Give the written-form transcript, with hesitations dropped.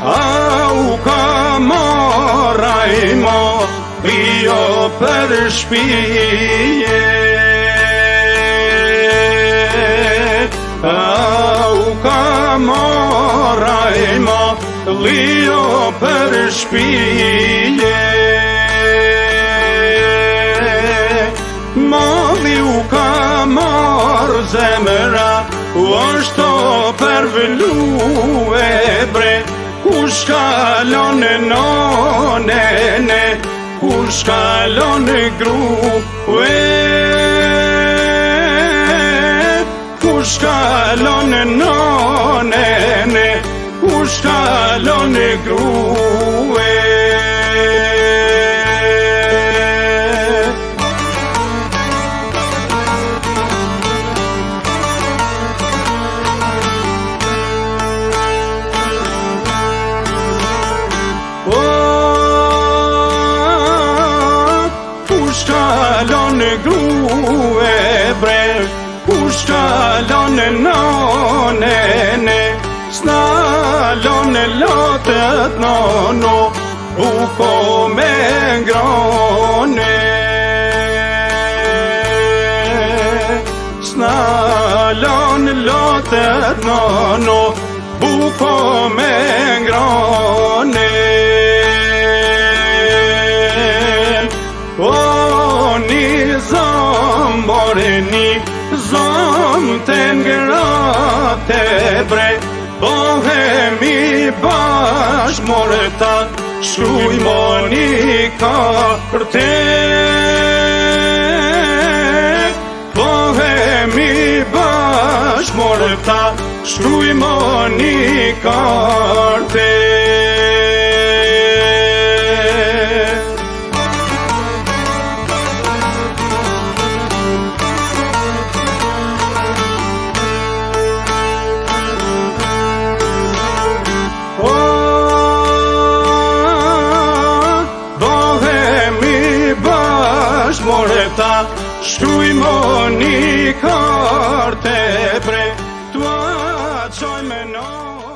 Au ka marraj mo jo për shpije. Au ka marraj mo jo për shpije. Mali u ka marrë zemra, është për vëllu e bre. Kush kalon nonene, kush kalon grue, kush kalon nonene, kush kalon grue. Kush kalon grue bre, kush kalon nonene, s'nalon lotët nono, buko me ngrone. S'nalon lotët nono, buko me ngrone. Një zonë të ngrate bre, bohemi bash morta, shkruj Monika për te. Bohemi bash morta, shkruj Monika për te. Morta, shkruj Monika te bre, tua qoj me no.